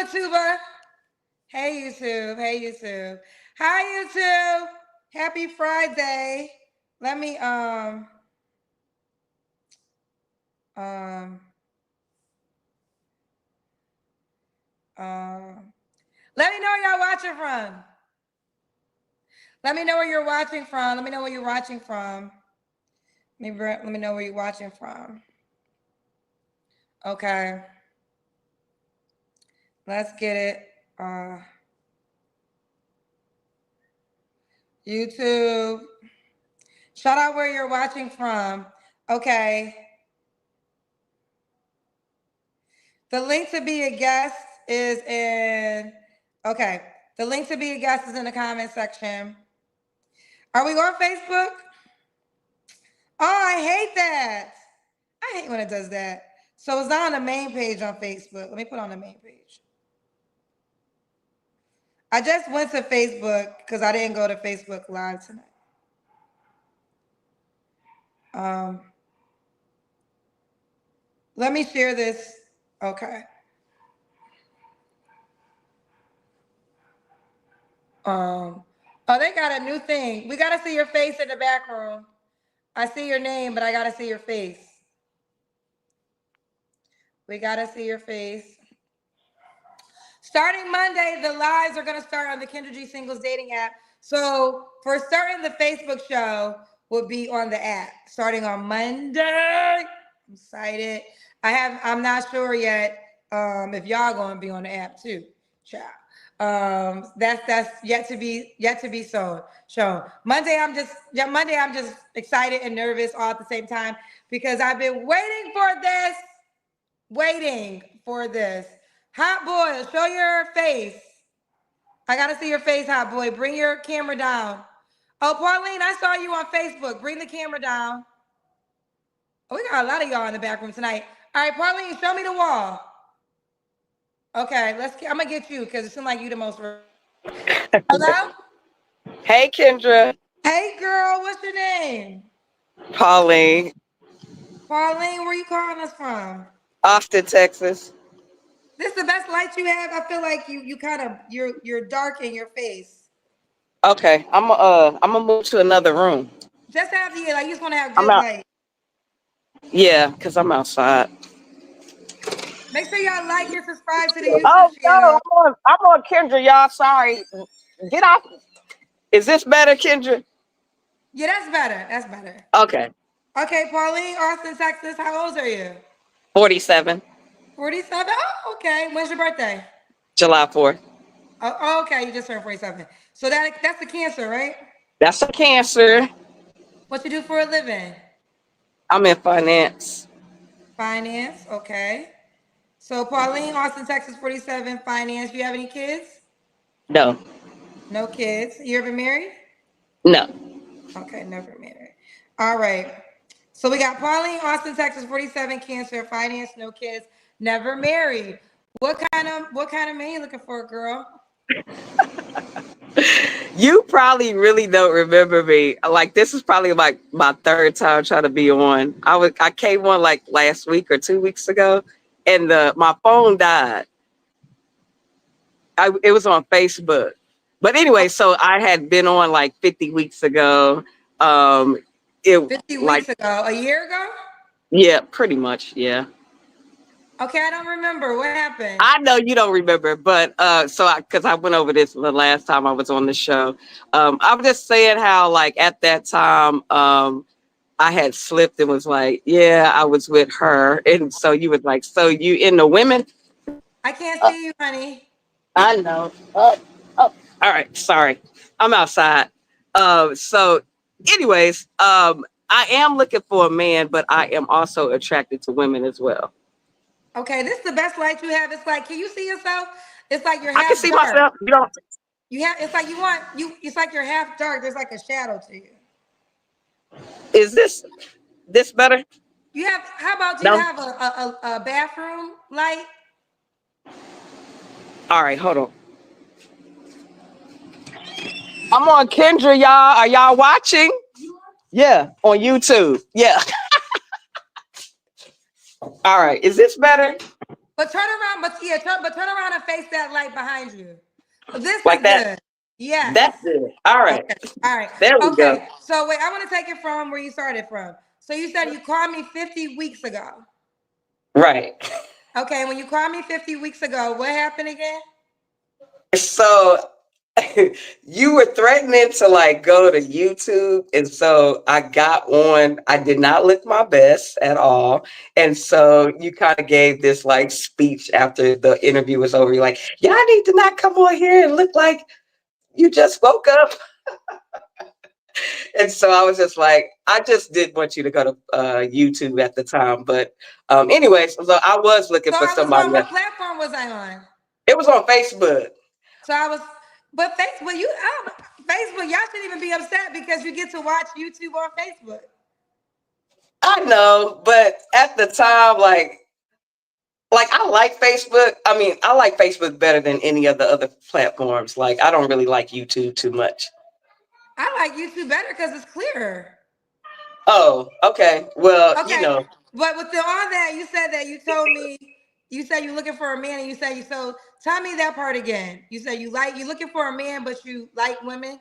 Tuba. Hey, YouTube. Hey, YouTube. Hi, YouTube. Happy Friday. Let me um um let me know where y'all watching from. Let me know where you're watching from. Let me know where you're watching from. Let me know where you're watching from. Okay. Let's get it. YouTube. Shout out where you're watching from. Okay. The link to be a guest is in, okay. The link to be a guest is in the comment section. Are we on Facebook? Oh, I hate that. I hate when it does that. So it's not on the main page on Facebook. Let me put on the main page. I just went to Facebook because I didn't go to Facebook Live tonight. Let me share this. Okay. Oh, they got a new thing. We got to see your face in the back room. I see your name, but I got to see your face. We got to see your face. Starting Monday, the lives are going to start on the Kendra G Singles dating app. So for starting the Facebook show will be on the app starting on Monday. I'm excited. I'm not sure yet if y'all going to be on the app too. Child. That's yet to be shown. Monday I'm just excited and nervous all at the same time because I've been waiting for this. Hot boy, show your face. I gotta see your face, hot boy. Bring your camera down. Oh, Pauline, I saw you on Facebook. Bring the camera down. Oh, we got a lot of y'all in the back room tonight. All right, Pauline, show me the wall. Okay, I'm gonna get you because it seems like you the most. Hello? Hey, Kendra. Hey, girl, what's your name? Pauline. Pauline, where you calling us from? Austin, Texas. This is the best light you have. I feel like you're dark in your face. Okay, I'm gonna move to another room. Just have the like you just want to have good light. Yeah, cause I'm outside. Make sure y'all like and subscribe to the YouTube channel. No, I'm on Kendra, y'all. Sorry. Get off. Is this better, Kendra? Yeah, that's better. That's better. Okay. Okay, Pauline, Austin, Texas. How old are you? 47. 47? Oh, okay. When's your birthday? July 4th. Oh, okay. You just turned 47. So that's the Cancer, right? That's a Cancer. What you do for a living? I'm in finance. Finance, okay. So Pauline, Austin, Texas, 47, finance. You have any kids? No. No kids. You ever married? No. Okay, never married. All right. So we got Pauline, Austin, Texas, 47, Cancer, finance, no kids, never married. What kind of man you looking for, girl? You probably really don't remember me. Like this is probably like my third time trying to be on. I came on like last week or 2 weeks ago, and my phone died. It was on Facebook, but anyway, so I had been on like 50 weeks ago. 50 weeks ago, a year ago? Yeah, pretty much. Yeah. Okay, I don't remember. What happened? I know you don't remember, but because I went over this the last time I was on the show. I was just saying how like at that time I had slipped and was like, yeah, I was with her. And so you was like, so you in the women? I can't see you, honey. I know. All right. Sorry. I'm outside. So anyways, I am looking for a man, but I am also attracted to women as well. Okay, this is the best light you have. It's like, can you see yourself? It's like you're half I can see dark. myself. You don't. It's like it's like you're half dark. There's like a shadow to you. Is this better? How about you have a bathroom light? All right, hold on. I'm on Kendra, y'all. Are y'all watching? Yeah, on YouTube. Yeah. All right, is this better? But turn around, but turn around and face that light behind you. This is Like that. good. Yes. That's it. All right. Okay. All right. There we go. Okay. So wait, I want to take it from where you started from. So you said you called me 50 weeks ago. Right. Okay. When you called me 50 weeks ago, what happened again? So you were threatening to like go to YouTube. And so I got on, I did not look my best at all. And so you kind of gave this like speech after the interview was over. You're like, y'all need to not come on here and look like you just woke up. And so I was just like, I just did want you to go to YouTube at the time. But anyways, so I was looking So for I was somebody on else. what platform was I on? It was on Facebook. So I was, but Facebook, Facebook, y'all shouldn't even be upset because you get to watch YouTube on Facebook. I know, but at the time, like I like Facebook. I mean, I like Facebook better than any of the other platforms. Like I don't really like YouTube too much. I like YouTube better because it's clearer. Oh, okay. Well, Okay, but with all that, you said that you told me you said you're looking for a man, and you said you so. Tell me that part again. You said you're looking for a man, but you like women.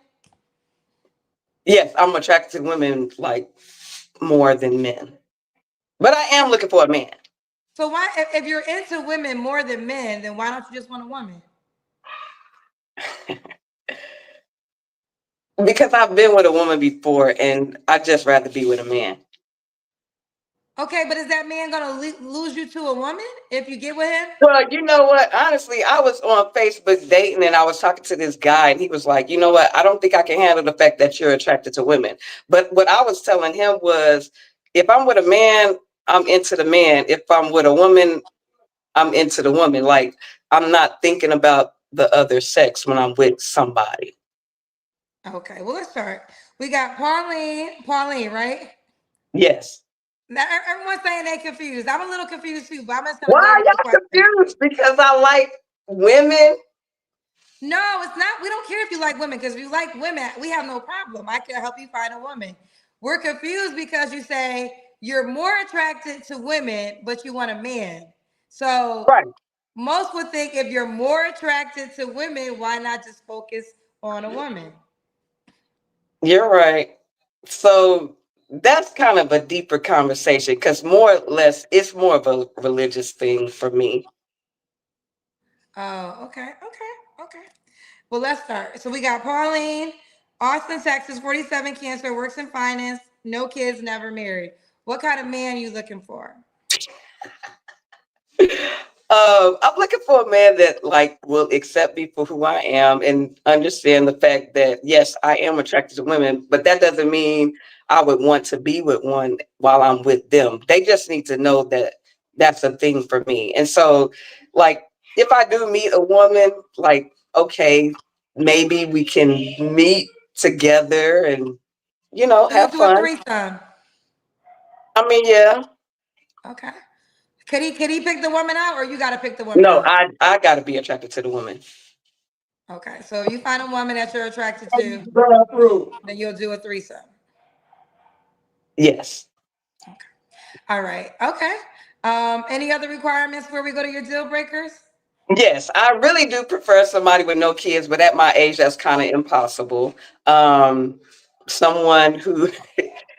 yes, I'm attracted to women like more than men. But I am looking for a man. So why, if you're into women more than men, then why don't you just want a woman? Because I've been with a woman before and I just rather be with a man. Okay, but is that man gonna lose you to a woman if you get with him? Well, you know what? Honestly, I was on Facebook dating and I was talking to this guy and he was like, you know what? I don't think I can handle the fact that you're attracted to women. But what I was telling him was if I'm with a man, I'm into the man. If I'm with a woman, I'm into the woman. Like I'm not thinking about the other sex when I'm with somebody. Okay, well let's start. We got Pauline. Pauline, right? Yes. Now everyone's saying they confused. I'm a little confused too, but I'm just gonna Why go are with the y'all question. confused? Because I like women. No, it's not. We don't care if you like women because if you like women, we have no problem. I can help you find a woman. We're confused because you say you're more attracted to women, but you want a man. So Right. most would think if you're more attracted to women, why not just focus on a woman? You're right. So that's kind of a deeper conversation because more or less it's more of a religious thing for me. Oh, okay, okay, okay. Well, let's start. So we got Pauline, Austin, Texas, 47, cancer, works in finance, no kids, never married. What kind of man you looking for? I'm looking for a man that like will accept me for who I am and understand the fact that yes, I am attracted to women, but that doesn't mean I would want to be with one while I'm with them. They just need to know that that's a thing for me. And so, like, if I do meet a woman, like, okay, maybe we can meet together and So you'll have do a fun. threesome. I mean, yeah. Okay. Could he pick the woman out or you gotta pick the woman No, out? I gotta be attracted to the woman. Okay. So if you find a woman that you're attracted to, then you'll do a threesome. Yes. Okay. All right. Okay. Any other requirements before we go to your deal breakers? Yes, I really do prefer somebody with no kids, but at my age, that's kind of impossible. Um, Someone who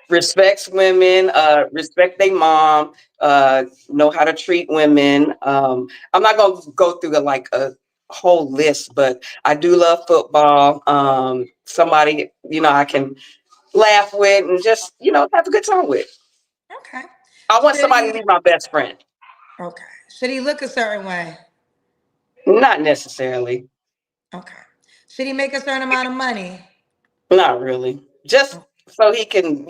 respects women, respect their mom, know how to treat women. I'm not going to go through like a whole list, but I do love football. Somebody, I can laugh with and just, have a good time with. Okay. I want Should somebody to he be my best friend. okay. Should he look a certain way? Not necessarily. Okay. Should he make a certain amount of money? Not really. Just so he can,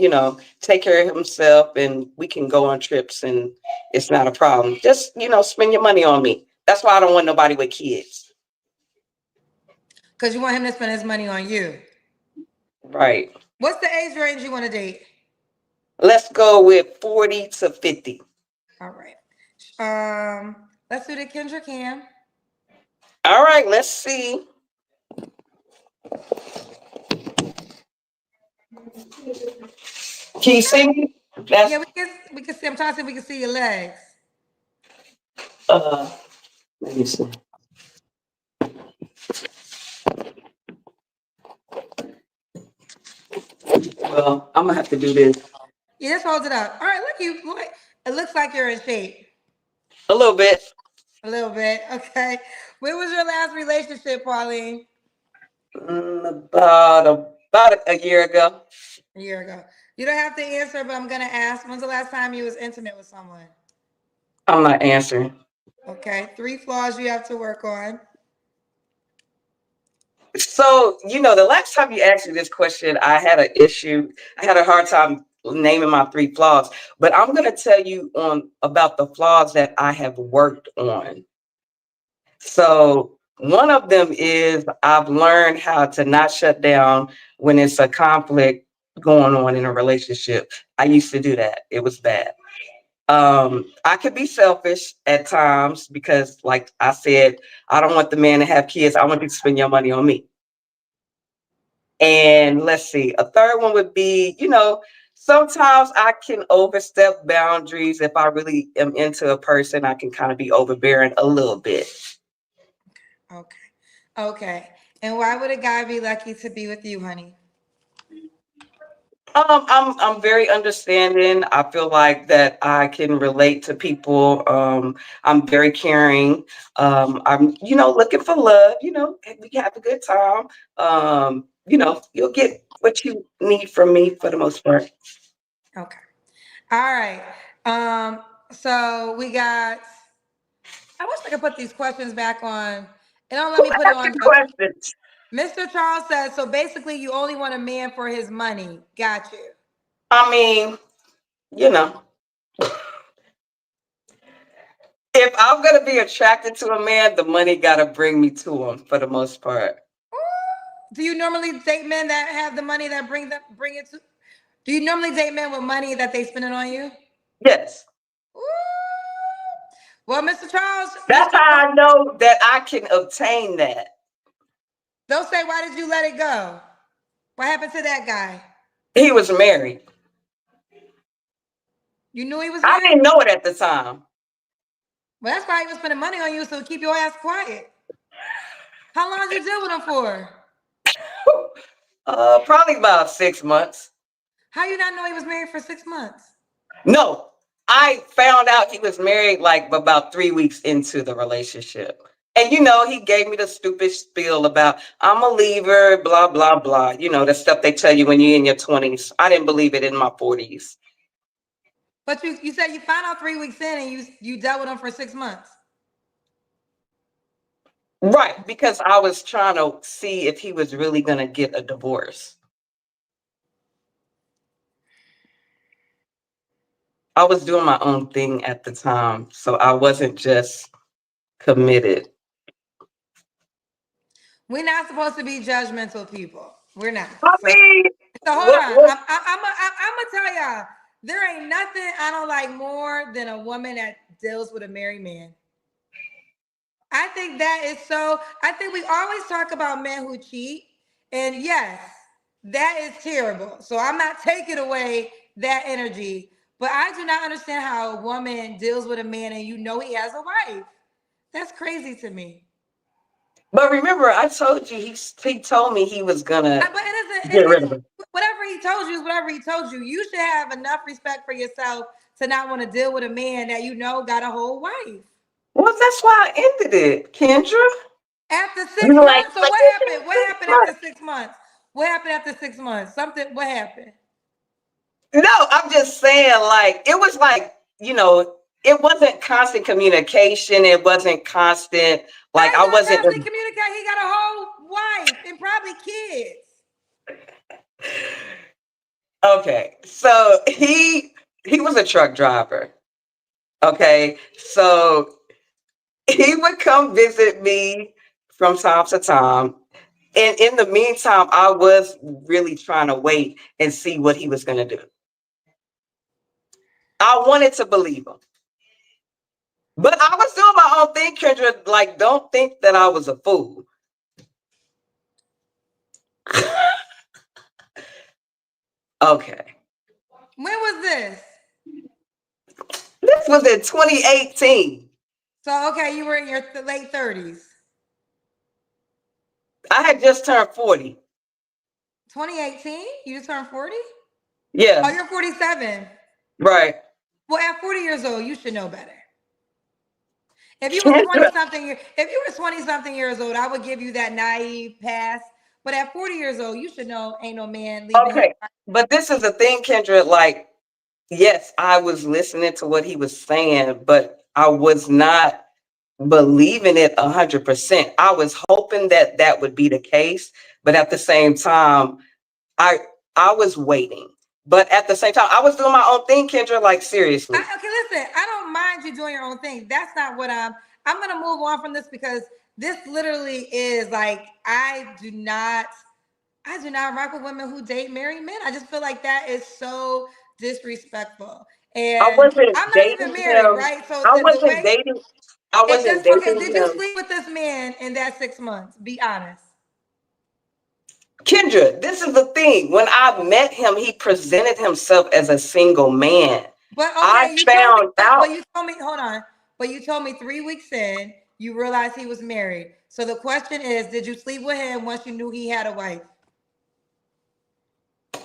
take care of himself and we can go on trips and it's not a problem. Just, spend your money on me. That's why I don't want nobody with kids. Because you want him to spend his money on you. Right. What's the age range you want to date? Let's go with 40 to 50. All right. Let's do the Kendra Cam. All right, let's see. Can you see me? Yeah, That's we can see. I'm trying to see if we can see your legs. Uh, Let me see. Well, I'm gonna have to do this Yeah, just hold it up. All right, look, it looks like you're in shape. a little bit. A little bit. Okay. When was your last relationship, Pauline? About a year ago. A year ago. You don't have to answer, but I'm gonna ask. When's the last time you was intimate with someone? I'm not answering. Okay. Three flaws you have to work on. So, the last time you asked me this question, I had an issue. I had a hard time naming my three flaws, but I'm going to tell you on about the flaws that I have worked on. So, one of them is I've learned how to not shut down when it's a conflict going on in a relationship. I used to do that. It was bad. I could be selfish at times because, like I said, I don't want the man to have kids. I want you to spend your money on me. And let's see, a third one would be, sometimes I can overstep boundaries. If I really am into a person, I can kind of be overbearing a little bit. Okay. Okay. And why would a guy be lucky to be with you, honey? I'm very understanding. I feel like that I can relate to people. I'm very caring. I'm, looking for love. We have a good time. You'll get what you need from me for the most part. Okay. All right. So we got I wish I could put these questions back on. It don't let Who me put it asked on you the questions? Mr. Charles says, so basically you only want a man for his money. Got you. I mean, you know, if I'm gonna be attracted to a man, the money gotta bring me to him for the most part. Do you normally date men that have the money that bring it to? Do you normally date men with money that they spend it on you? Yes. Ooh. Well, Mr. Charles, That's how I know that I can obtain that. they'll say, why did you let it go? What happened to that guy? He was married. You knew he was I married? didn't know it at the time. Well, that's why he was spending money on you, so keep your ass quiet. How long did you deal with him for? Probably about 6 months. How you not know he was married for 6 months? No, I found out he was married like about 3 weeks into the relationship. And he gave me the stupid spiel about I'm a leaver, blah, blah, blah. The stuff they tell you when you're in your 20s. I didn't believe it in my 40s. But you said you found out 3 weeks in and you dealt with him for 6 months. Right, because I was trying to see if he was really going to get a divorce. I was doing my own thing at the time, so I wasn't just committed. We're not supposed to be judgmental people. We're not. I So, mean, so hold what, on. what? I'm gonna tell y'all. There ain't nothing I don't like more than a woman that deals with a married man. I think that is so. I think we always talk about men who cheat, and yes, that is terrible. So I'm not taking away that energy, but I do not understand how a woman deals with a man and you know he has a wife. That's crazy to me. But remember, I told you he told me he was gonna But it isn't. get rid of her. Whatever he told you is whatever he told you. You should have enough respect for yourself to not want to deal with a man that you know got a whole wife. Well, that's why I ended it, Kendra. After You six were like, months, so but what you happened? What said happened after 6 months. 6 months? What happened after 6 months? Something. What happened? No, I'm just saying, like, it was like, it wasn't constant communication. It wasn't constant, How like, you I gonna wasn't. constantly communicate? He got a whole wife and probably kids. Okay, so he was a truck driver. Okay, so he would come visit me from time to time. And in the meantime, I was really trying to wait and see what he was going to do. I wanted to believe him. But I was doing my own thing, Kendra. Like, don't think that I was a fool. Okay. When was this? This was in 2018. So okay, you were in your late 30s. I had just turned 40. 2018? You just turned 40? Oh, Yeah, you're 47. right. Well, at 40 years old, you should know better. If you was 20 Kendra, something, if you were 20 something years old, I would give you that naive pass. But at 40 years old, you should know ain't no man leaving his okay. But this is the thing, Kendra, like, yes, I was listening to what he was saying, but I was not believing it 100%. I was hoping that that would be the case, but at the same time, I I was waiting. But at the same time, I was doing my own thing, Kendra, like seriously. Okay, listen, I don't mind you doing your own thing. That's not what I'm gonna move on from this because this literally is like I do not rock with women who date married men. I just feel like that is so disrespectful. I And wasn't I'm not even dating married, him. right? So I the wasn't way dating. I it wasn't just okay, dating did you him. sleep with this man in that 6 months? Be honest. Kendra, this is the thing. When I met him, he presented himself as a single man. But I okay, you told me, found but out, you told me, hold on. But you told me 3 weeks in, you realized he was married. So the question is, did you sleep with him once you knew he had a wife?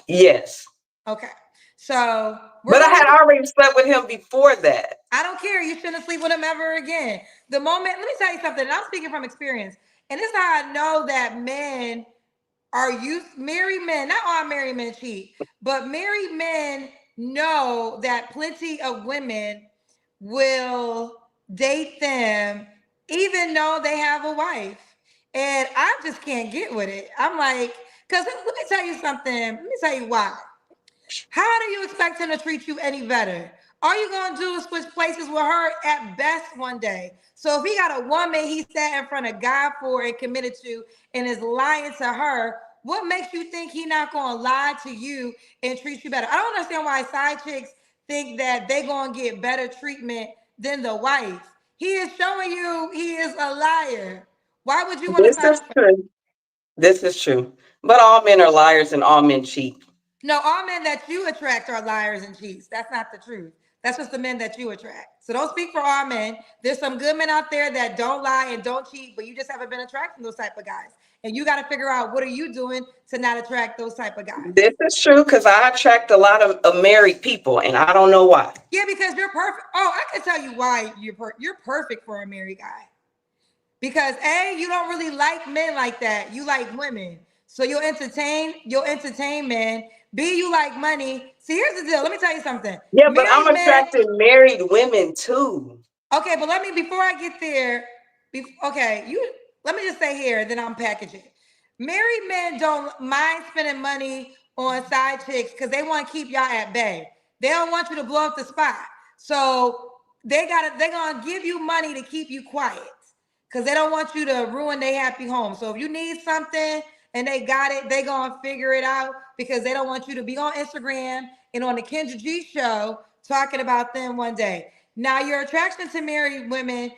yes. Okay. So we're But I gonna had move. already slept with him before that. I don't care. You shouldn't sleep with him ever again. The moment, let me tell you something. And I'm speaking from experience. And this is how I know that men are you married men, not all married men cheat, but married men know that plenty of women will date them even though they have a wife. And I just can't get with it. I'm like, because let me tell you something. Let me tell you why. How do you expect him to treat you any better? All you gonna do is switch places with her at best one day. So if he got a woman he sat in front of God for and committed to and is lying to her, what makes you think he not gonna lie to you and treat you better? I don't understand why side chicks think that they gonna get better treatment than the wife. He is showing you he is a liar. Why would you want to This sign is up? true. This is true. But all men are liars and all men cheat. No, all men that you attract are liars and cheats. That's not the truth. That's just the men that you attract. So don't speak for all men. There's some good men out there that don't lie and don't cheat, but you just haven't been attracting those type of guys. And you got to figure out what are you doing to not attract those type of guys. This is true because I attract a lot of married people and I don't know why. Yeah, because you're perfect. Oh, I can tell you why you're perfect for a married guy. Because A, you don't really like men like that. You like women. So you'll entertain men. B, you like money. See, here's the deal. Let me tell you something. Yeah, but I'm Married men. attracting married women too. Okay, but let me before I get there. Okay, you let me just say here, then I'm packaging. Married men don't mind spending money on side chicks because they want to keep y'all at bay. They don't want you to blow up the spot. So they're gonna give you money to keep you quiet because they don't want you to ruin their happy home. So if you need something and they got it, they gonna figure it out because they don't want you to be on Instagram and on the Kendra G show talking about them one day. Now your attraction to married women,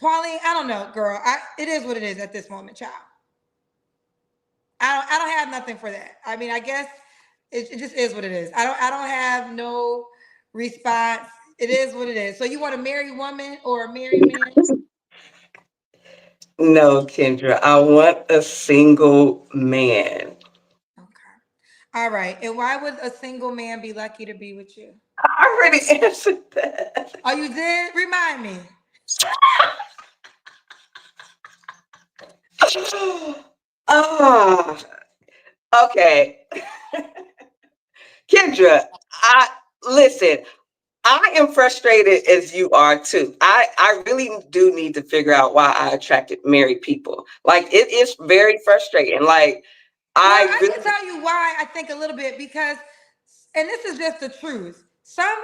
Pauline, I don't know, girl. It is what it is at this moment, child. I don't have nothing for that. I mean, I guess it just is what it is. I don't have no response. It is what it is. So you want a married woman or a married man? No, Kendra, I want a single man. Okay. All right. And why would a single man be lucky to be with you? I already answered that. Oh, you did? Remind me. Ah, okay. Kendra, I listen. I am frustrated as you are too. I really do need to figure out why I attracted married people. Like it is very frustrating. Like Well, I I can really tell you why I think a little bit because, and this is just the truth. Some,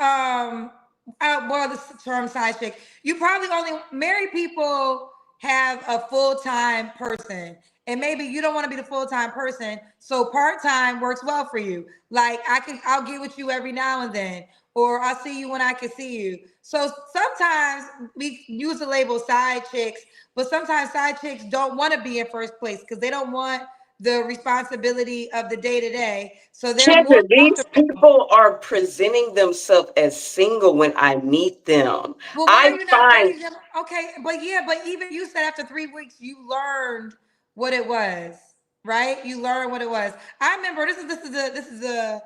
well, this term side chick, you probably only married people have a full time person, and maybe you don't want to be the full time person, so part time works well for you. Like I'll get with you every now and then, or I'll see you when I can see you. So sometimes we use the label side chicks, but sometimes side chicks don't want to be in first place because they don't want the responsibility of the day to day. So they're more Kendra, these comfortable. people are presenting themselves as single when I meet them. Well, why are I you not find dating them? Okay, but yeah, but even you said after 3 weeks you learned what it was, right? You learned what it was. I remember this is a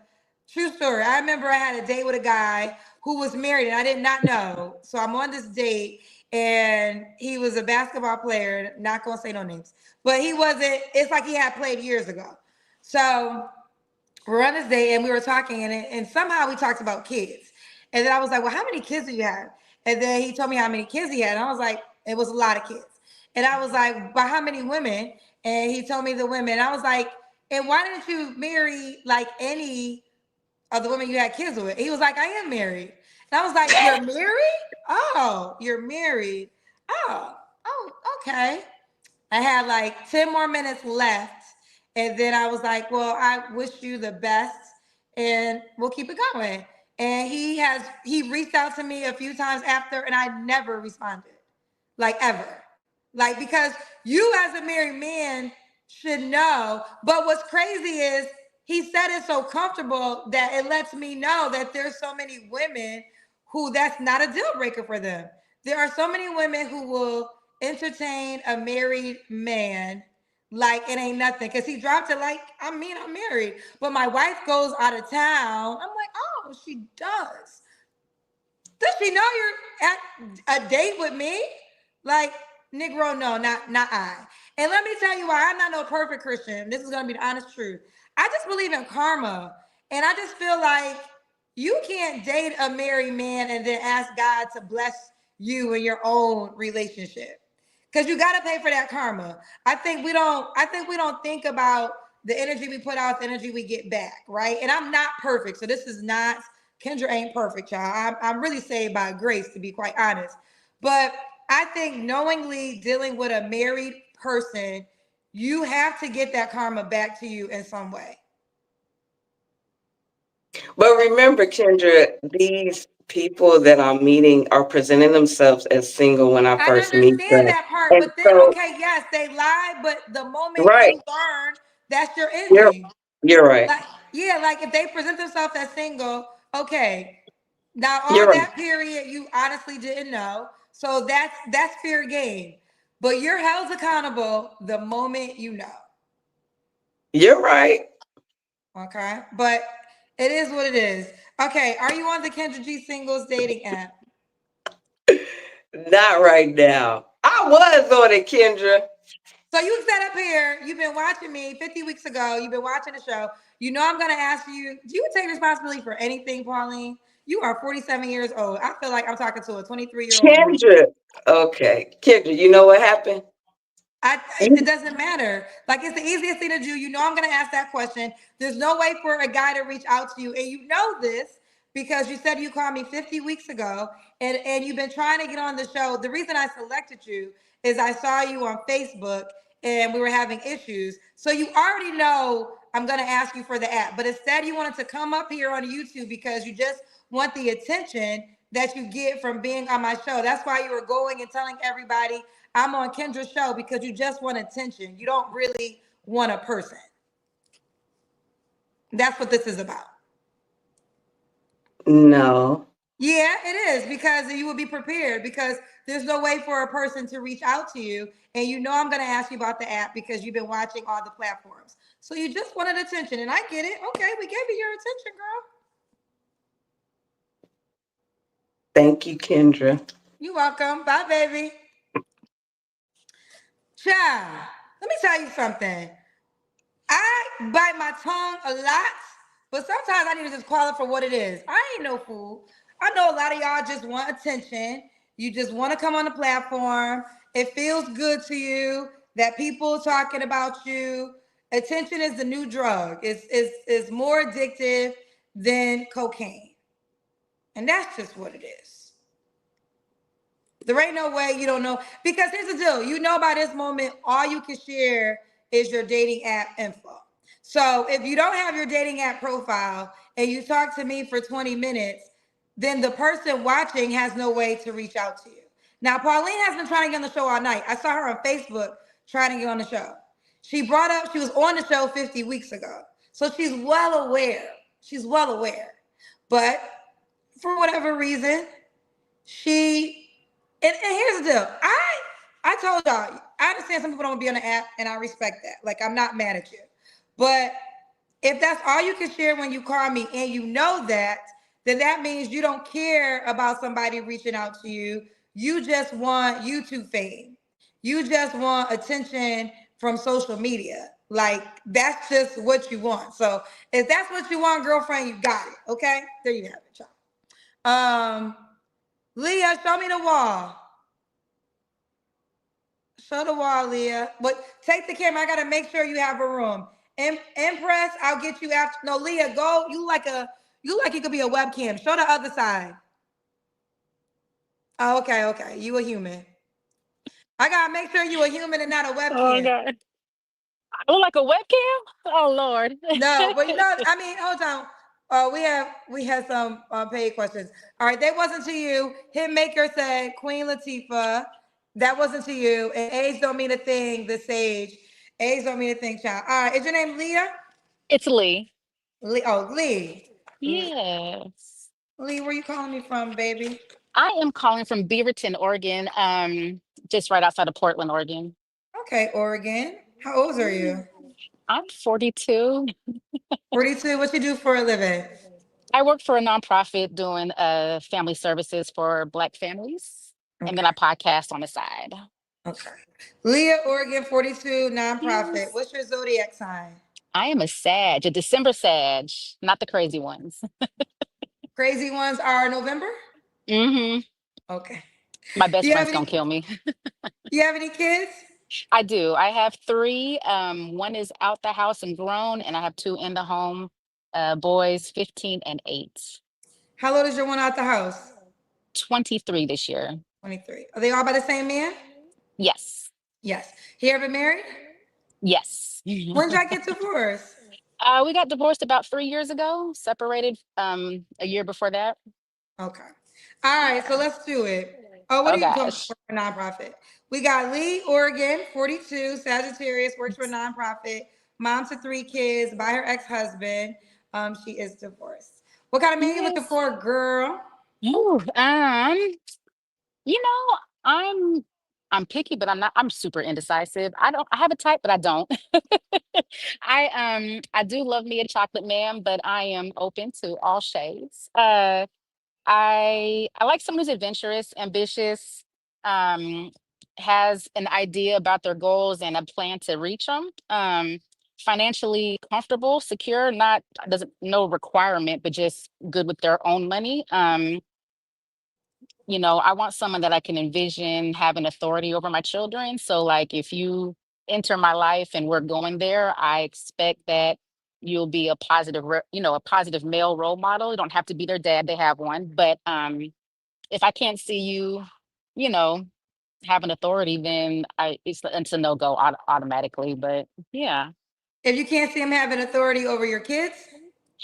true story. I remember I had a date with a guy who was married and I did not know. So I'm on this date and he was a basketball player. Not gonna say no names, but he wasn't. It's like he had played years ago. So we're on this date and we were talking and somehow we talked about kids. And then I was like, well, how many kids do you have? And then he told me how many kids he had. And I was like, it was a lot of kids. And I was like, but how many women? And he told me the women. I was like, and why didn't you marry like any of the women you had kids with? He was like, I am married. And I was like, you're married? Oh, you're married. Oh, okay. I had like 10 more minutes left. And then I was like, well, I wish you the best and we'll keep it going. And he reached out to me a few times after and I never responded. Like ever. Like because you as a married man should know. But what's crazy is he said it so comfortable that it lets me know that there's so many women who that's not a deal breaker for them. There are so many women who will entertain a married man like it ain't nothing because he dropped it like I mean I'm married but my wife goes out of town. I'm like, oh, she does she know you're at a date with me? Like, Negro, no, not I. And let me tell you why I'm not no perfect Christian. This is gonna be the honest truth. I just believe in karma. And I just feel like you can't date a married man and then ask God to bless you in your own relationship. Because you gotta pay for that karma. I think we don't think about the energy we put out, the energy we get back, right? And I'm not perfect. So this is not Kendra ain't perfect, y'all. I'm really saved by grace, to be quite honest. But I think knowingly dealing with a married person, you have to get that karma back to you in some way. But remember, Kendra, these people that I'm meeting are presenting themselves as single when I I first meet understand them. that part, And but then so, okay, yes, they lie, but the moment right, you learn, that's your you're ending. you're right. Like, yeah, like if they present themselves as single, okay. Now You're all right. that period you honestly didn't know. So that's fair game. But you're held accountable the moment you know. You're right. Okay. But it is what it is. Okay. Are you on the Kendra G singles dating app? Not right now. I was on it, Kendra. So you sat up here, you've been watching me 50 weeks ago, you've been watching the show. You know I'm gonna ask you, do you take responsibility for anything, Pauline? You are 47 years old. I feel like I'm talking to a 23-year-old woman. Kendra. Okay. Kendra, you know what happened? It You, doesn't matter. Like it's the easiest thing to do. You know I'm gonna ask that question. There's no way for a guy to reach out to you, and you know this because you said you called me 50 weeks ago, and you've been trying to get on the show. The reason I selected you is I saw you on Facebook, and we were having issues. So you already know I'm gonna ask you for the app, but instead you wanted to come up here on YouTube because you just want the attention that you get from being on my show. That's why you were going and telling everybody I'm on Kendra's show because you just want attention. You don't really want a person. That's what this is about. no. Yeah, it is because you will be prepared because there's no way for a person to reach out to you. And you know, I'm going to ask you about the app because you've been watching all the platforms. So you just wanted attention. And I get it. Okay, we gave you your attention, girl. Thank you, Kendra. You're welcome. Bye, baby. Ciao. Let me tell you something. I bite my tongue a lot, but sometimes I need to just call it for what it is. I ain't no fool. I know a lot of y'all just want attention. You just want to come on the platform. It feels good to you that people talking about you. Attention is the new drug. It's more addictive than cocaine. And that's just what it is. There ain't no way you don't know. Because here's the deal. You know by this moment, all you can share is your dating app info. So if you don't have your dating app profile and you talk to me for 20 minutes, then the person watching has no way to reach out to you. Now, Pauline has been trying to get on the show all night. I saw her on Facebook trying to get on the show. She brought up, she was on the show 50 weeks ago. So she's well aware. She's well aware. But for whatever reason, she, and here's the deal. I told y'all, I understand some people don't want to be on the app, and I respect that. Like, I'm not mad at you. But if that's all you can share when you call me and you know that, then that means you don't care about somebody reaching out to you. You just want YouTube fame. You just want attention from social media. Like, that's just what you want. So if that's what you want, girlfriend, you got it. Okay? There you have it, y'all. Leah, show me the wall. Show the wall, Leah. But take the camera. I gotta make sure you have a room. Empress, I'll get you after. No, Leah, go. You like you could be a webcam. Show the other side. Oh, okay, okay. You a human. I gotta make sure you a human and not a Oh webcam. God. I look like a webcam? Oh Lord. No, but you know, I mean, hold on. We have some paid questions. All right, that wasn't to you. Hitmaker said Queen Latifah. That wasn't to you. And age don't mean a thing. The sage. Age don't mean a thing, child. All right, is your name Leah? It's Lee. Lee. Oh, Lee. Yes. Lee, where you calling me from, baby? I am calling from Beaverton, Oregon, just right outside of Portland, Oregon. Okay, Oregon. How old are Mm. you? I'm 42. 42. What you do for a living? I work for a nonprofit doing family services for Black families, and then Okay. I podcast on the side. Okay. Leah, Oregon, 42, nonprofit. Yes. What's your zodiac sign? I am a Sag, a December Sag, not the crazy ones. Crazy ones are November? Hmm. Okay. My best You have friend's gonna any kill me. you have any kids? I do. I have three. One is out the house and grown, and I have two in the home, boys, 15 and 8. How old is your one out the house? 23 this year. 23. Are they all by the same man? Yes. Yes. He ever married? Yes. When did I get divorced? We got divorced about 3 years ago, separated a year before that. Okay. All right, so Yeah. let's do it. Oh, what Oh do you come gosh. for a nonprofit? We got Lee, Oregon, 42, Sagittarius, works for a nonprofit, mom to three kids by her ex-husband. She is divorced. What kind of man you looking Yes. for, girl? Ooh, you know, I'm picky, but I'm super indecisive. I have a type, but I don't. I do love me a chocolate man, but I am open to all shades. I like someone who's adventurous, ambitious, um, has an idea about their goals and a plan to reach them. Financially comfortable, secure, not doesn't no requirement, but just good with their own money. I want someone that I can envision having authority over my children. So, like, if you enter my life and we're going there, I expect that you'll be a positive, a positive male role model. You don't have to be their dad; they have one. But if I can't see you, you know, having authority, then it's a no go automatically. But yeah. If you can't see him having authority over your kids,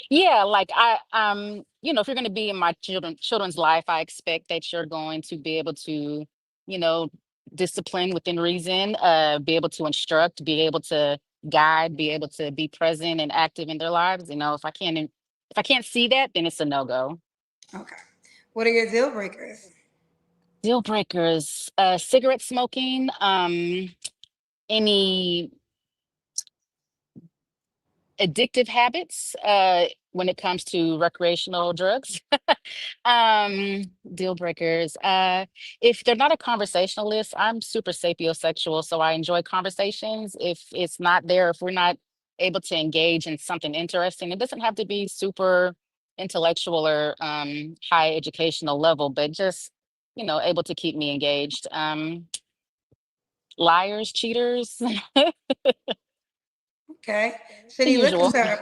Yeah, like if you're going to be in my children's life, I expect that you're going to be able to, you know, discipline within reason, be able to instruct, be able to guide, be able to be present and active in their lives. If I can't see that, then it's a no-go. okay. What are your deal breakers? Deal breakers, cigarette smoking, any addictive habits when it comes to recreational drugs. Deal breakers. If they're not a conversationalist, I'm super sapiosexual, so I enjoy conversations. If it's not there, if we're not able to engage in something interesting, it doesn't have to be super intellectual or high educational level, but just able to keep me engaged. Liars, cheaters, Okay. Should the he look a usual. certain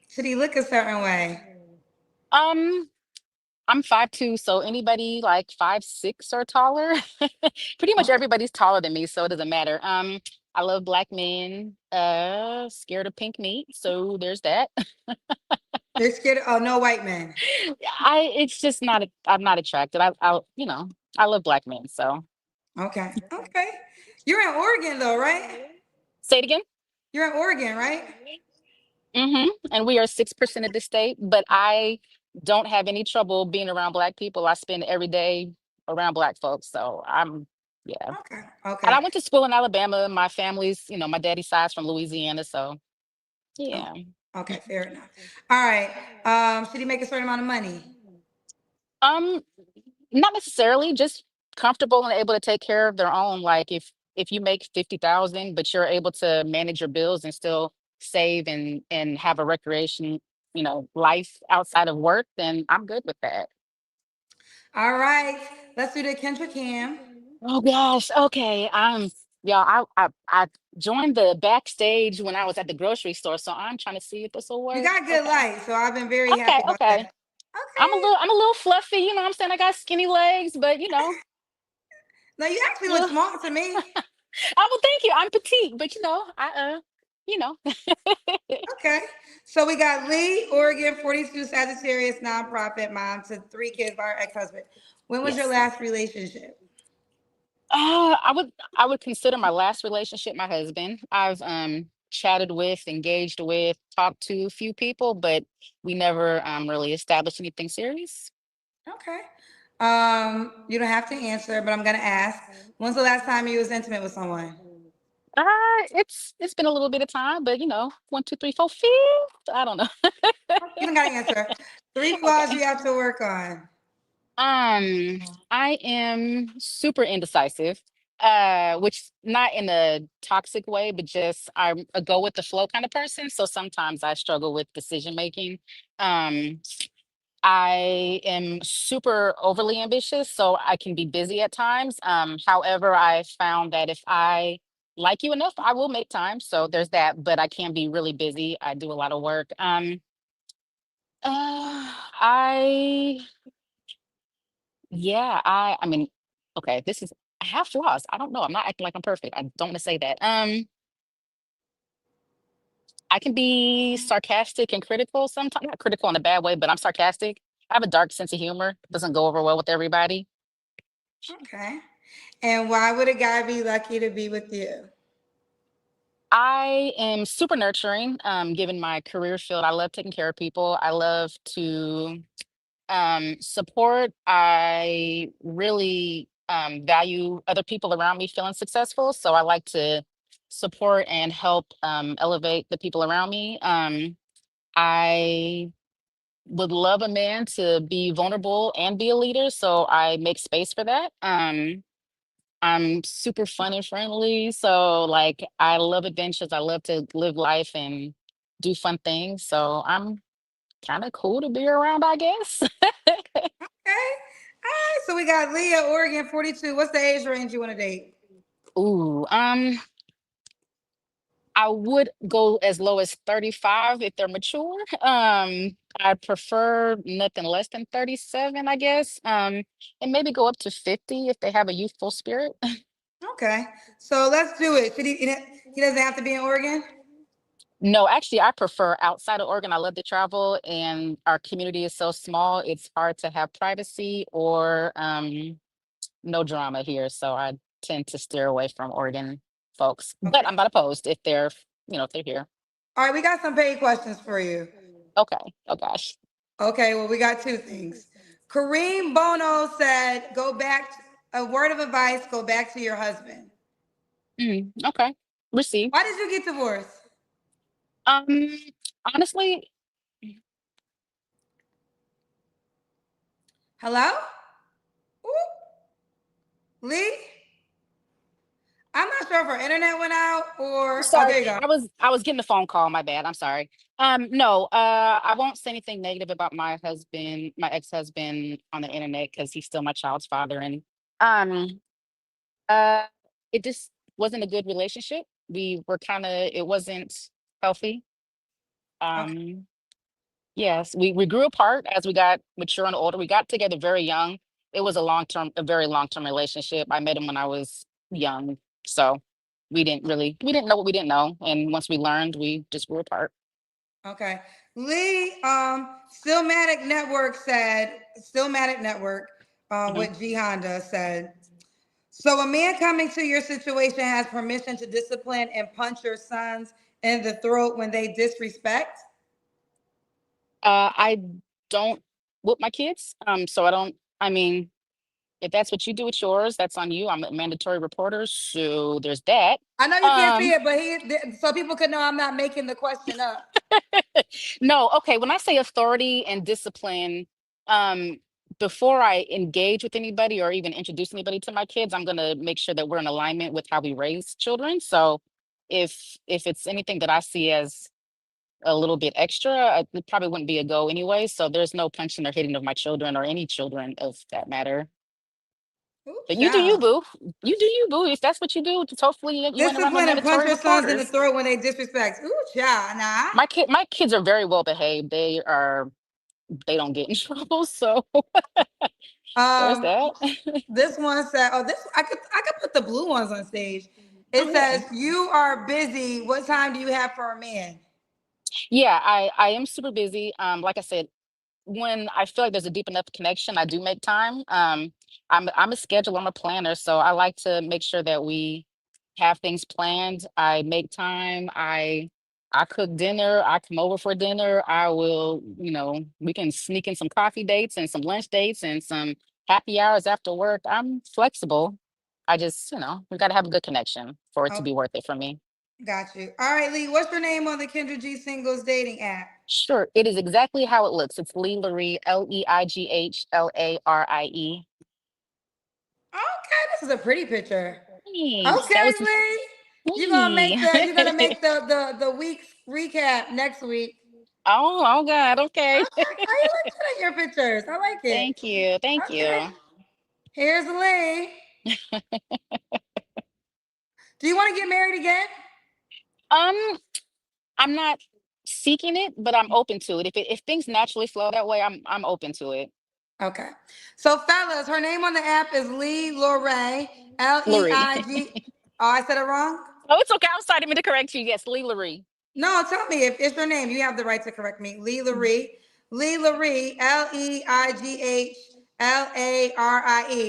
should he look a certain way? Um, I'm 5'2", so anybody like 5'6" or taller. Pretty much Okay. everybody's taller than me, so it doesn't matter. I love Black men, scared of pink meat, so there's that. They're scared of, oh, no white men. It's just not, I'm not attracted. I love Black men, so. Okay. Okay. You're in Oregon though, right? Say it again. You're in Oregon, right? And we are 6% of the state, but I don't have any trouble being around Black people. I spend every day around Black folks. So yeah. Okay. And Okay. I went to school in Alabama. My family's, my daddy's side's from Louisiana. So Oh, yeah. okay. Fair enough. All right. Should he make a certain amount of money? Um, Not necessarily, just comfortable and able to take care of their own. Like if you make 50,000, but you're able to manage your bills and still save and have a recreation, life outside of work, then I'm good with that. All right. Let's do the Kendra Cam. Oh gosh, okay. Yeah, I joined the backstage when I was at the grocery store, so I'm trying to see if this will You work. got good Okay. light, so I've been very Okay, happy about that. okay. Okay. I'm a little fluffy, you know what I'm saying? I got skinny legs, but No, you actually look little small to me. oh well thank you. I'm petite, but you know. Okay. So we got Lee, Oregon, 42, Sagittarius, nonprofit mom to 3 kids by her ex-husband. When was your Yes. last relationship? I would consider my last relationship my husband. I've chatted with, engaged with, talked to a few people, but we never really established anything serious. Okay. You don't have to answer, but I'm gonna ask. When's the last time you was intimate with someone? It's been a little bit of time, but one, two, three, four, fifth. I don't know. You don't gotta answer. 3 flaws Okay. you have to work on. I am super indecisive, which not in a toxic way, but just I'm a go with the flow kind of person. So sometimes I struggle with decision making. Um, I am super overly ambitious, so I can be busy at times. However, I found that if I like you enough, I will make time. So there's that, but I can be really busy. I do a lot of work. I Yeah, I mean, okay, I have flaws. I don't know. I'm not acting like I'm perfect. I don't want to say that. I can be sarcastic and critical sometimes. Not critical in a bad way, but I'm sarcastic. I have a dark sense of humor. It doesn't go over well with everybody. Okay. And why would a guy be lucky to be with you? I am super nurturing, given my career field. I love taking care of people. I love to support. I really value other people around me feeling successful, so I like to support and help elevate the people around me. I would love a man to be vulnerable and be a leader, so I make space for that. I'm super fun and friendly, so like I love adventures. I love to live life and do fun things, so I'm kind of cool to be around, I guess. Okay. All right. So we got Leah, Oregon, 42. What's the age range you want to date? Ooh, I would go as low as 35 if they're mature. I prefer nothing less than 37, I guess. And maybe go up to 50 if they have a youthful spirit. Okay. So let's do it. He doesn't have to be in Oregon? No, actually, I prefer outside of Oregon. I love to travel, and our community is so small, it's hard to have privacy or no drama here. So I tend to steer away from Oregon folks. But Okay. I'm not opposed if they're here. All right. We got some paid questions for you. Okay. Oh gosh. Okay. Well, we got two things. Kareem Bono said, a word of advice, go back to your husband. Okay. Receive. Why did you get divorced? Um, Honestly, Hello? Ooh, Lee? I'm not sure if our internet went out I'm or, oh, sorry. there you go. I was getting a phone call. My bad. I'm sorry. No. I won't say anything negative about my husband, my ex-husband, on the internet because he's still my child's father, and um, uh, it just wasn't a good relationship. We were kind of. It wasn't healthy. Okay. Um, Yes, we grew apart as we got mature and older. We got together very young. It was a very long-term relationship. I met him when I was young. So we didn't know what we didn't know. And once we learned, we just grew apart. Okay. Lee, Stillmatic Network, Mhm. what G Honda said. So a man coming to your situation has permission to discipline and punch your sons in the throat when they disrespect? I don't whoop my kids. So I don't, I mean, if that's what you do with yours, that's on you. I'm a mandatory reporter, so there's that. I know you can't see Um, it, but so people could know I'm not making the question up. no, okay. When I say authority and discipline, um, before I engage with anybody or even introduce anybody to my kids, I'm gonna make sure that we're in alignment with how we raise children. So if it's anything that I see as a little bit extra, it probably wouldn't be a go anyway. So there's no punching or hitting of my children or any children of that matter. Ooh, But you do you, child. boo. You do you, boo. If that's what you do, just hopefully you ain't around no Discipline and punch mandatory your sons in the reporters. throat when they disrespect. Ooh, child. Nah. My kids are very well behaved. They don't get in trouble. So there's Um, that. this one said, "Oh, this I could put the blue ones on stage." It Oh yeah. says, "You are busy. What time do you have for a man?" Yeah, I am super busy. Like I said, when I feel like there's a deep enough connection, I do make time. I'm a scheduler, I'm a planner, so I like to make sure that we have things planned. I make time. I cook dinner. I come over for dinner. I will, we can sneak in some coffee dates and some lunch dates and some happy hours after work. I'm flexible. I just, we got to have a good connection for it to Oh, be worth it for me. got you. All right, Lee. What's your name on the Kendra G singles dating app? Sure, it is exactly how it looks. It's Lee Larie, Leighlarie. Okay, this is a pretty picture. Thanks. Okay, That was Lee. me. You're gonna make the week's recap next week. Oh God. Okay. Okay. Oh, you look good in your pictures. I like it. Thank you. Thank Okay. you. Here's Lee. Do you want to get married again? Um, I'm not seeking it, but I'm open to it. If things naturally flow that way, I'm open to it. Okay. So, fellas, her name on the app is Lee Lorray. Larie. Leig. Oh, I said it wrong? Oh, it's okay. I'm sorry, I didn't mean to correct you. Yes, Lee Larie. No, tell me if it's your name. You have the right to correct me. Lee Larie. Lee Larie. Leighlarie.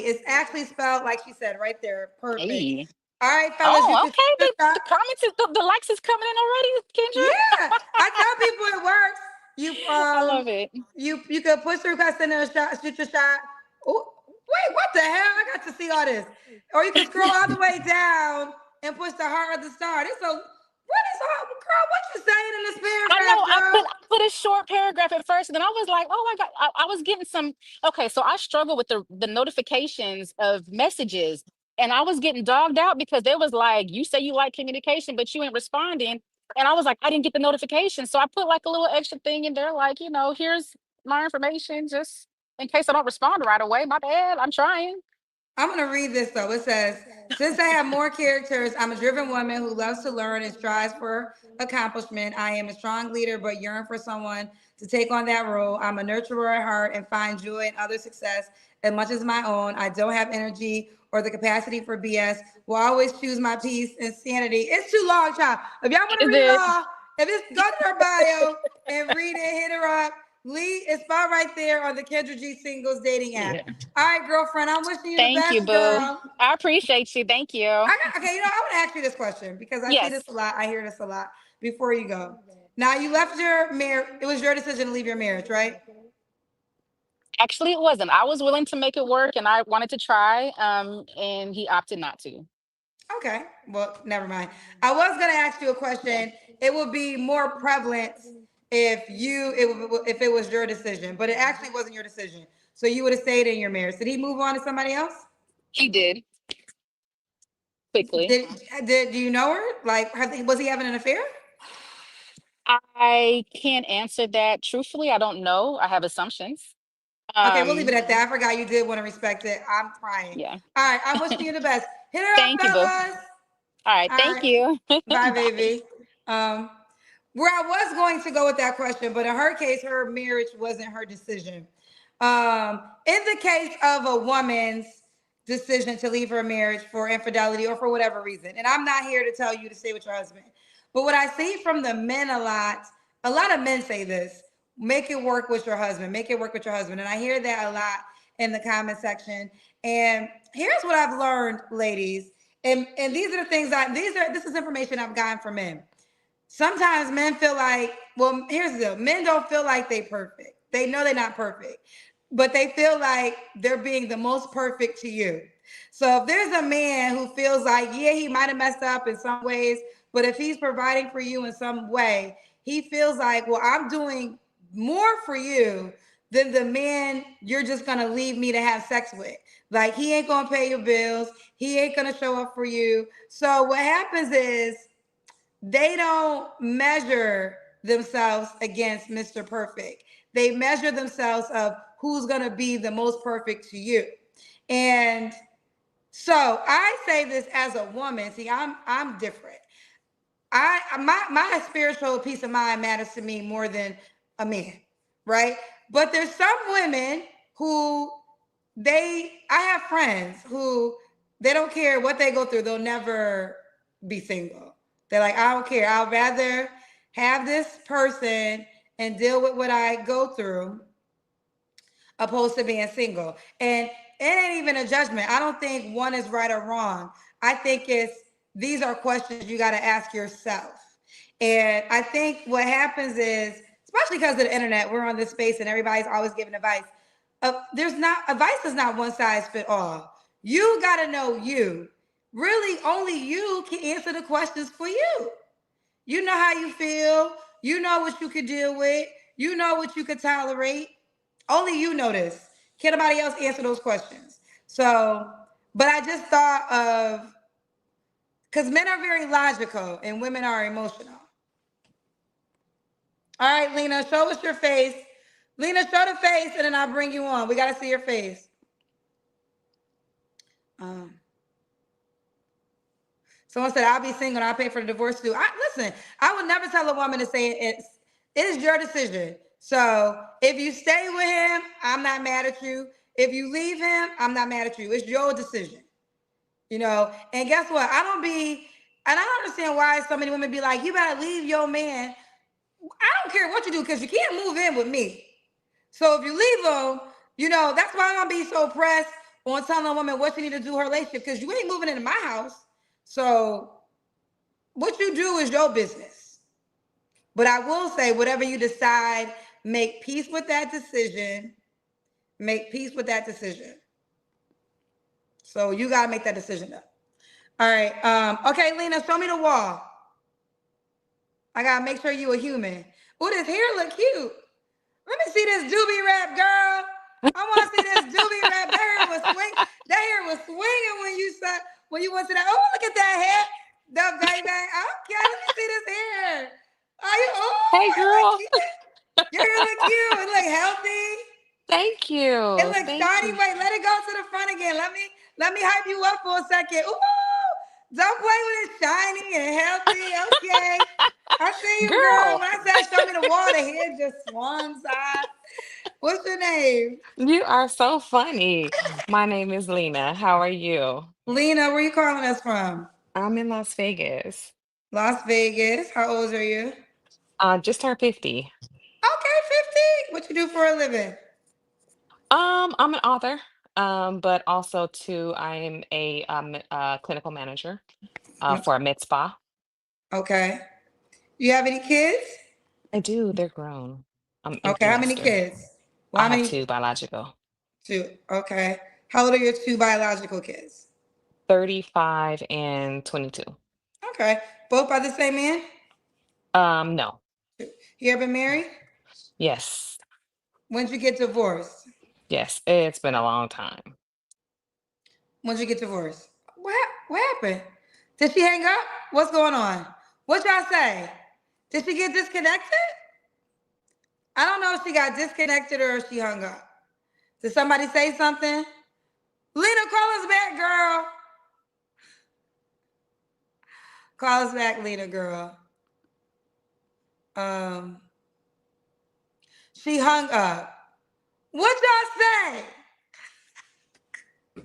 It's actually spelled like she said right there. Perfect. Hey. All right, fellas, you Oh, can okay. shoot your shot. The comments is the likes is coming in already, Yeah, Kendra. I tell people it works. You I love it. you could push the request in there, shot, shoot your shot. Oh, wait, what the hell? I got to see all this. Or you can scroll all the way down and push the heart of the star. This a what is all girl? What you saying in this I know paragraph, I girl? put I put a short paragraph at first, and then I was like, oh my God, I was getting some. Okay, so I struggle with the notifications of messages, and I was getting dogged out because they was like, you say you like communication, but you ain't responding. And I was like, I didn't get the notification. So I put like a little extra thing in there, like, here's my information, just in case I don't respond right away. My bad. I'm trying. I'm going to read this though. It says, since I have more characters, I'm a driven woman who loves to learn and strives for accomplishment. I am a strong leader, but yearn for someone to take on that role. I'm a nurturer at heart and find joy in other success as much as my own. I don't have energy or the capacity for BS. Will always choose my peace and sanity. It's too long, child. If y'all want to Is read it it? all, if it's go to her bio and read it, hit her up. Lee is spot right there on the Kendra G Singles dating app. Yeah. All right, girlfriend, I'm wishing you the Thank you, best, boo. girl. I appreciate you. Thank you. Okay, I want to ask you this question because I see this Yes. a lot. I hear this a lot before you go. Now, you left your marriage. It was your decision to leave your marriage, right? Actually, it wasn't. I was willing to make it work and I wanted to try, and he opted not to. Okay, well, never mind. I was going to ask you a question. It would be more prevalent if it was your decision, but it actually wasn't your decision. So you would have stayed in your marriage. Did he move on to somebody else? He did quickly. Did do you know her? Like, was he having an affair? I can't answer that truthfully. I don't know. I have assumptions. Okay, we'll leave it Um, at that. I forgot you did want to respect it. I'm crying. yeah. All right, I'm wishing you the best. Hit her up, Thank you, boo. fellas. All right. All Thank right, you. bye, Bye. baby. Um, where I was going to go with that question, but in her case, her marriage wasn't her decision. In the case of a woman's decision to leave her marriage for infidelity or for whatever reason, and I'm not here to tell you to stay with your husband, but what I see from the men a lot of men say this: make it work with your husband, make it work with your husband, and I hear that a lot in the comment section. And here's what I've learned, ladies, and these are the things this is information I've gotten from men. sometimes men feel like, well, here's the deal. Men don't feel like they perfect. They know they're not perfect, but they feel like they're being the most perfect to you. So if there's a man who feels like, yeah, he might have messed up in some ways, but if he's providing for you in some way, he feels like, well, I'm doing more for you than the man you're just gonna leave me to have sex with. Like he ain't gonna pay your bills, he ain't gonna show up for you. So what happens is they don't measure themselves against Mr. Perfect. They measure themselves of who's going to be the most perfect to you. And so I say this as a woman. See, I'm different. My spiritual peace of mind matters to me more than a man, right? But there's some women who I have friends who they don't care what they go through, they'll never be single. They're like, I don't care. I'll rather have this person and deal with what I go through opposed to being single. And it ain't even a judgment. I don't think one is right or wrong. I think these are questions you got to ask yourself. And I think what happens is, especially because of the internet, we're on this space and everybody's always giving advice. Advice is not one size fit all. You got to know you. Really, only you can answer the questions for you. You know how you feel. You know what you could deal with. You know what you could tolerate. Only you know this. Can't nobody else answer those questions. So, but I just thought of, because men are very logical and women are emotional. All right, Lena, show us your face. Lena, show the face and then I'll bring you on. We got to see your face. Someone said, I'll be single and I'll pay for the divorce too. Listen, I would never tell a woman to say it is your decision. So if you stay with him, I'm not mad at you. If you leave him, I'm not mad at you. It's your decision. You know, and guess what? I don't understand why so many women be like, you better leave your man. I don't care what you do because you can't move in with me. So if you leave him, you know, that's why I'm going to be so pressed on telling a woman what she need to do her relationship, because you ain't moving into my house. So what you do is your business. But I will say, whatever you decide, make peace with that decision. Make peace with that decision. So you got to make that decision up. All right. Okay, Lena, show me the wall. I got to make sure you a human. Oh, this hair look cute. Let me see this doobie wrap, girl. I want to see this doobie wrap. That hair was swinging. That hair was swinging when you went to that. Oh, look at that hair. The baby. Okay, let me see this hair. Are you? Oh, Hey, it look girl. cute. Your hair look cute. It look healthy. Thank It you. looks Thank starty. you. Wait, let it go to the front again. Let me hype you up for a second. Ooh, don't play with it. Shiny and healthy. Okay. I see you, girl. Girl, When I said show me the wall, the hair just swung side. What's your name? you are so funny. My name is Lena. How are you? Lena, where you calling us from? I'm in Las Vegas. Las Vegas. How old are you? Just turned 50. Okay, 50. What you do for a living? I'm an author, but also too, I am a clinical manager for a med spa. Okay. You have any kids? I do. They're grown. I'm Okay, empty how many nester. kids? Well, I how have many? two biological, Two. Okay. How old are your two biological kids? 35 and 22. Okay. Both by the same man? No. You ever been married? Yes. When'd you get divorced? Yes. It's been a long time. When'd you get divorced? What happened? Did she hang up? What's going on? What y'all say? Did she get disconnected? I don't know if she got disconnected or if she hung up. Did somebody say something? Lena, call us back, girl. Call us back, Lena, girl. Um, she hung up. What y'all say?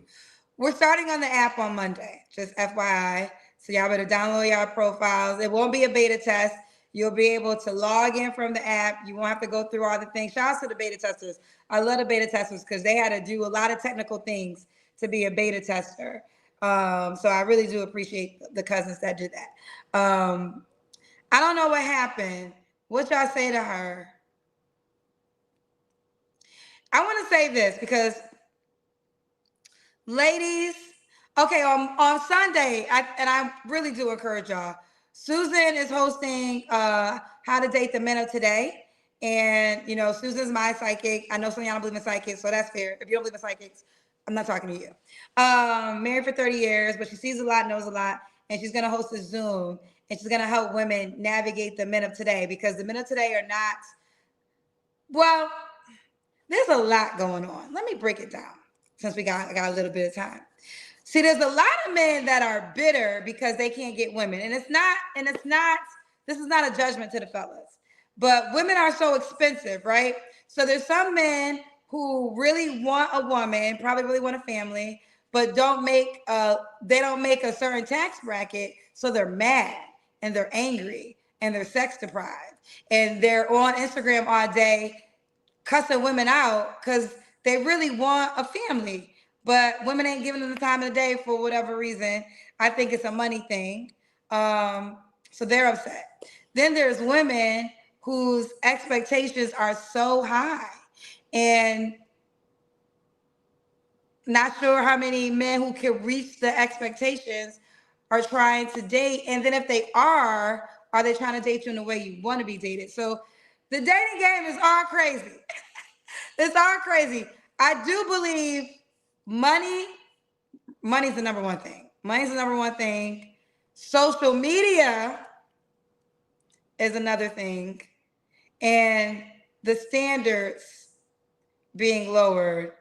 We're starting on the app on Monday, just FYI. So y'all better download y'all profiles. It won't be a beta test. You'll be able to log in from the app. You won't have to go through all the things. Shout out to the beta testers. I love the beta testers because they had to do a lot of technical things to be a beta tester. So I really do appreciate the cousins that did that. I don't know what happened. What y'all say to her? I want to say this because, ladies, okay, on Sunday, I really do encourage y'all. Susan is hosting How to Date the Men of Today. And, you know, Susan's my psychic. I know some of y'all don't believe in psychics, so that's fair. If you don't believe in psychics, I'm not talking to you. Married for 30 years, but she sees a lot, knows a lot. And she's going to host a Zoom. And she's going to help women navigate the men of today, because the men of today are not, well, there's a lot going on. Let me break it down since I got a little bit of time. See, there's a lot of men that are bitter because they can't get women. And it's not, this is not a judgment to the fellas, but women are so expensive, right? So there's some men who really want a woman, probably really want a family, but they don't make a certain tax bracket. So they're mad and they're angry and they're sex deprived and they're on Instagram all day cussing women out because they really want a family, but women ain't giving them the time of the day for whatever reason. I think it's a money thing. So they're upset. Then there's women whose expectations are so high and not sure how many men who can reach the expectations are trying to date. And then if they are they trying to date you in the way you want to be dated? So the dating game is all crazy. It's all crazy. I do believe money's the number one thing. Money's the number one thing. Social media is another thing. And the standards being lowered.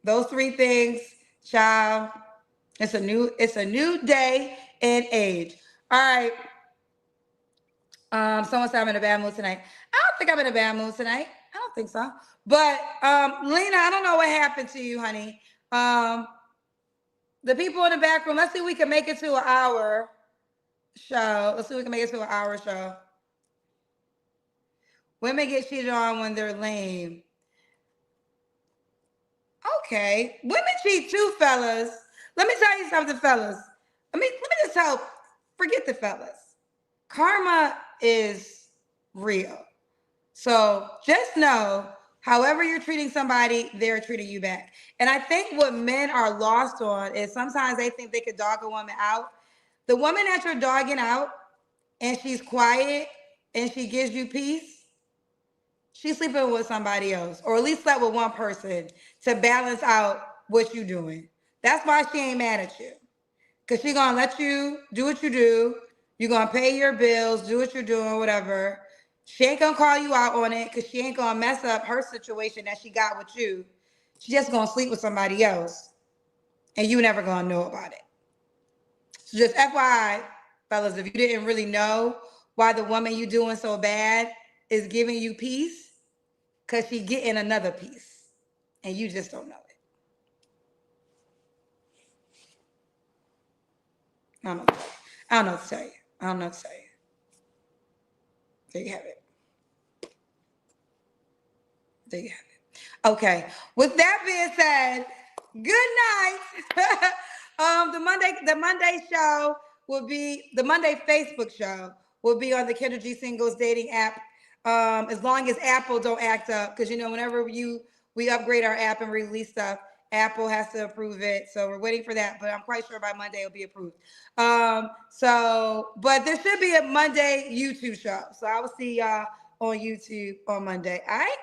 Those three things, child, it's a new day and age. All right. Someone said I'm in a bad mood tonight. I don't think I'm in a bad mood tonight. I don't think so. But Lena, I don't know what happened to you, honey. The people in the back room, let's see if we can make it to an hour show. Let's see if we can make it to an hour show. Women get cheated on when they're lame. Okay. Women cheat too, fellas. Let me tell you something, fellas. Let me just tell, forget the fellas. Karma is real. So just know, however you're treating somebody, they're treating you back. And I think what men are lost on is sometimes they think they could dog a woman out. The woman that you're dogging out and she's quiet and she gives you peace, she's sleeping with somebody else, or at least slept with one person to balance out what you're doing. That's why she ain't mad at you. Because she's going to let you do what you do. You're going to pay your bills, do what you're doing, whatever. She ain't going to call you out on it because she ain't going to mess up her situation that she got with you. She just going to sleep with somebody else. And you never going to know about it. So just FYI, fellas, if you didn't really know why the woman you doing so bad is giving you peace, because she getting another piece. And you just don't know it. I don't know what to tell you. I don't know what to tell you. There you have it. There you have it. Okay. With that being said, good night. The Monday show will be the Monday Facebook show will be on the Kendra G Singles dating app. As long as Apple don't act up, because you know whenever we upgrade our app and release stuff, Apple has to approve it. So we're waiting for that, but I'm quite sure by Monday it'll be approved. But there should be a Monday YouTube show. So I will see y'all on YouTube on Monday. All right.